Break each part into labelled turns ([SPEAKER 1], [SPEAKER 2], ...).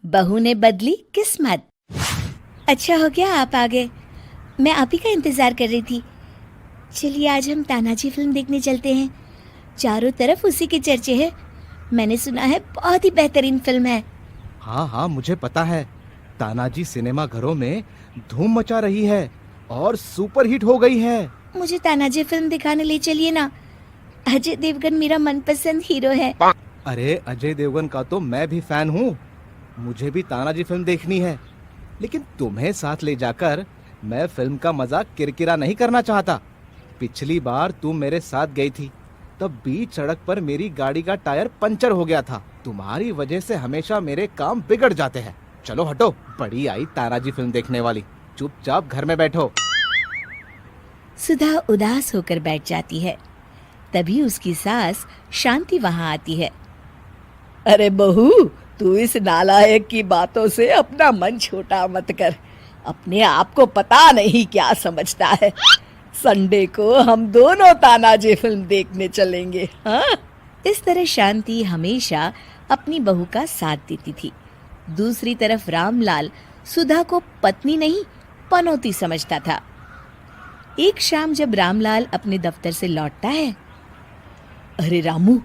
[SPEAKER 1] बहू ने बदली किस्मत। अच्छा हो गया आप आ गए, मैं आप ही का इंतजार कर रही थी। चलिए आज हम तानाजी फिल्म देखने चलते हैं। चारों तरफ उसी के चर्चे हैं। मैंने सुना है बहुत ही बेहतरीन फिल्म है।
[SPEAKER 2] हाँ हाँ, मुझे पता है। तानाजी सिनेमा घरों में धूम मचा रही है और सुपर हिट हो गई है।
[SPEAKER 1] मुझे तानाजी फिल्म दिखाने ले चलिए ना। अजय देवगन मेरा मनपसंद हीरो है।
[SPEAKER 2] अरे अजय देवगन का तो मैं भी फैन हूँ। मुझे भी तानाजी फिल्म देखनी है, लेकिन तुम्हें साथ ले जाकर मैं फिल्म का मजा किरकिरा नहीं करना चाहता। पिछली बार तुम मेरे साथ गई थी, तब बीच सड़क पर मेरी गाड़ी का टायर पंचर हो गया था। तुम्हारी वजह से हमेशा मेरे काम बिगड़ जाते हैं। चलो हटो, बड़ी आई तानाजी फिल्म देखने वाली। चुपचाप घर में बैठो।
[SPEAKER 1] सुधा उदास होकर बैठ जाती है। तभी उसकी सास शांति वहां आती है।
[SPEAKER 3] अरे बहू, तू इस नालायक की बातों से अपना मन छोटा मत कर। अपने आप को पता नहीं क्या समझता है। संडे को हम दोनों तानाजी फिल्म देखने चलेंगे। हाँ,
[SPEAKER 1] इस तरह शांति हमेशा अपनी बहू का साथ देती थी। दूसरी तरफ रामलाल सुधा को पत्नी नहीं पनौती समझता था। एक शाम जब रामलाल अपने दफ्तर से लौटता है।
[SPEAKER 3] अरे रामू,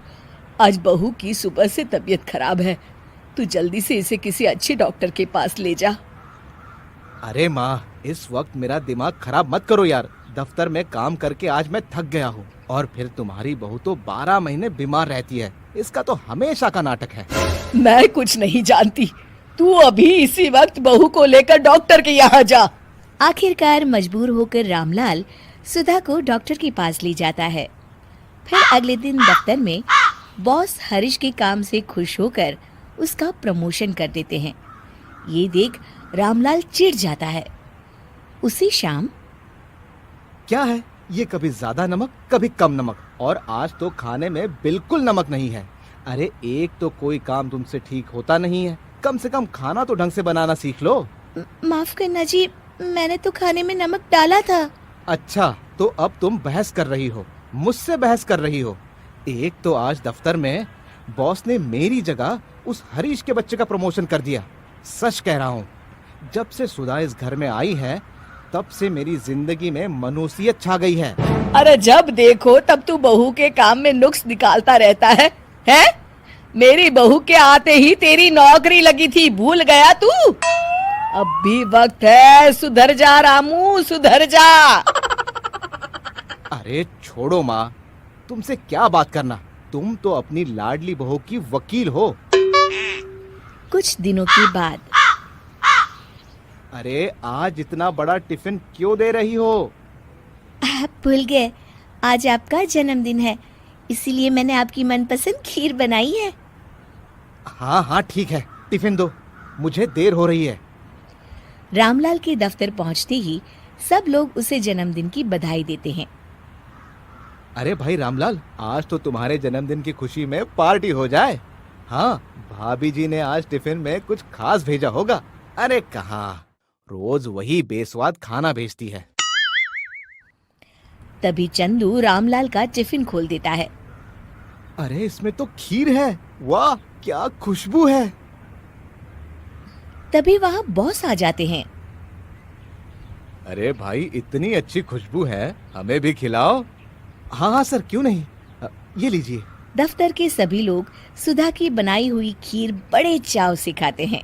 [SPEAKER 3] आज बहू की सुबह से तबीयत खराब है। तू जल्दी से इसे किसी अच्छे डॉक्टर के पास ले जा।
[SPEAKER 2] अरे माँ, इस वक्त मेरा दिमाग खराब मत करो यार। दफ्तर में काम करके आज मैं थक गया हूँ। और फिर तुम्हारी बहू तो 12 महीने बीमार रहती है। इसका तो हमेशा का नाटक है।
[SPEAKER 3] मैं कुछ नहीं जानती। तू अभी इसी वक्त बहू को लेकर डॉक्टर के यहाँ जा।
[SPEAKER 1] आखिरकार मजबूर होकर रामलाल सुधा को डॉक्टर के पास ले जाता है। फिर अगले दिन दफ्तर में बॉस हरीश के काम से खुश होकर उसका प्रमोशन कर देते हैं। ये देख रामलाल चिढ़ जाता है। उसी शाम
[SPEAKER 2] क्या है ये, कभी ज्यादा नमक कभी कम नमक, और आज तो खाने में बिल्कुल नमक नहीं है। अरे एक तो कोई काम तुमसे ठीक होता नहीं है। कम से कम खाना तो ढंग से बनाना सीख लो।
[SPEAKER 1] माफ करना जी, मैंने तो खाने में नमक डाला था।
[SPEAKER 2] अच्छा, तो अब तुम बहस कर रही हो, मुझसे बहस कर रही हो। एक तो आज दफ्तर में बॉस ने मेरी जगह उस हरीश के बच्चे का प्रमोशन कर दिया। सच कह रहा हूँ, जब से सुधा इस घर में आई है तब से मेरी जिंदगी में मनुष्यत छा गई है।
[SPEAKER 3] अरे जब देखो तब तू बहू के काम में नुक्स निकालता रहता है, हैं? मेरी बहू के आते ही तेरी नौकरी लगी थी, भूल गया तू? अब भी वक्त है, सुधर जा रामू, सुधर जा।
[SPEAKER 2] अरे छोड़ो माँ, तुमसे क्या बात करना। तुम तो अपनी लाडली बहू की वकील हो।
[SPEAKER 1] कुछ दिनों के बाद
[SPEAKER 2] अरे आज इतना बड़ा टिफिन क्यों दे रही हो?
[SPEAKER 1] आप भूल गए, आज आपका जन्मदिन है, इसीलिए मैंने आपकी मनपसंद खीर बनाई है।
[SPEAKER 2] हाँ हाँ ठीक है, टिफिन दो, मुझे देर हो रही है।
[SPEAKER 1] रामलाल के दफ्तर पहुंचते ही सब लोग उसे जन्मदिन की बधाई देते हैं।
[SPEAKER 2] अरे भाई रामलाल, आज तो तुम्हारे जन्मदिन की खुशी में पार्टी हो जाए। हाँ, भाभी जी ने आज टिफिन में कुछ खास भेजा होगा। अरे कहाँ, रोज वही बेस्वाद खाना भेजती है।
[SPEAKER 1] तभी चंदू रामलाल का टिफिन खोल देता है।
[SPEAKER 2] अरे इसमें तो खीर है। वाह, क्या खुशबू है।
[SPEAKER 1] तभी वहाँ बॉस आ जाते हैं।
[SPEAKER 2] अरे भाई, इतनी अच्छी खुशबू है, हमें भी खिलाओ। हाँ हाँ सर, क्यों नहीं, ये लीजिए।
[SPEAKER 1] दफ्तर के सभी लोग सुधा की बनाई हुई खीर बड़े चाव से खाते हैं।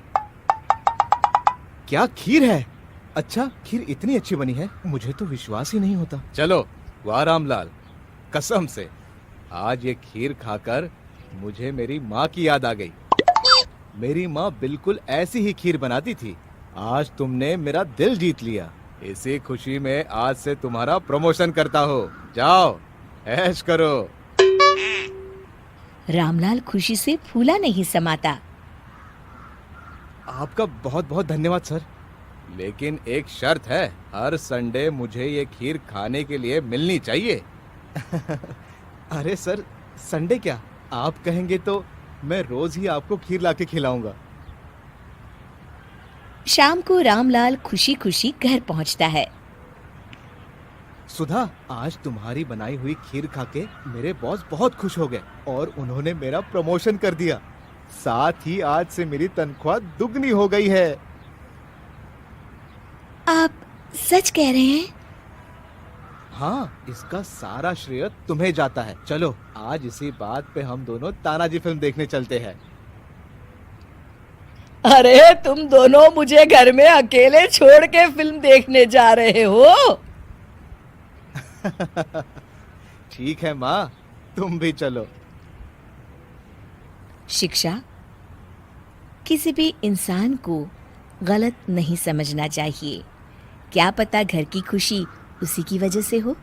[SPEAKER 2] क्या खीर है? अच्छा, खीर इतनी अच्छी बनी है, मुझे तो विश्वास ही नहीं होता। चलो, वाह रामलाल, कसम से आज ये खीर खाकर मुझे मेरी माँ की याद आ गई। मेरी माँ बिल्कुल ऐसी ही खीर बनाती थी। आज तुमने मेरा दिल जीत लिया। इसी खुशी में आज से तुम्हारा प्रमोशन करता हो। जाओ, ऐश करो।
[SPEAKER 1] रामलाल खुशी से फूला नहीं समाता।
[SPEAKER 2] आपका बहुत बहुत धन्यवाद सर, लेकिन एक शर्त है, हर संडे मुझे ये खीर खाने के लिए मिलनी चाहिए। अरे सर, संडे क्या, आप कहेंगे तो मैं रोज ही आपको खीर लाके खिलाऊंगा।
[SPEAKER 1] शाम को रामलाल खुशी खुशी घर पहुंचता है।
[SPEAKER 2] सुधा, आज तुम्हारी बनाई हुई खीर खाके मेरे बॉस बहुत खुश हो गए और उन्होंने मेरा प्रमोशन कर दिया। साथ ही आज से मेरी तनख्वाह दुगनी हो गई है।
[SPEAKER 1] आप सच कह रहे हैं?
[SPEAKER 2] हाँ, इसका सारा श्रेय तुम्हें जाता है। चलो आज इसी बात पे हम दोनों तानाजी फिल्म देखने चलते हैं।
[SPEAKER 3] अरे तुम दोनों मुझे घर में अकेले छोड़ के फिल्म देखने जा रहे हो?
[SPEAKER 2] ठीक है माँ, तुम भी चलो।
[SPEAKER 1] शिक्षा, किसी भी इंसान को गलत नहीं समझना चाहिए। क्या पता घर की खुशी उसी की वजह से हो।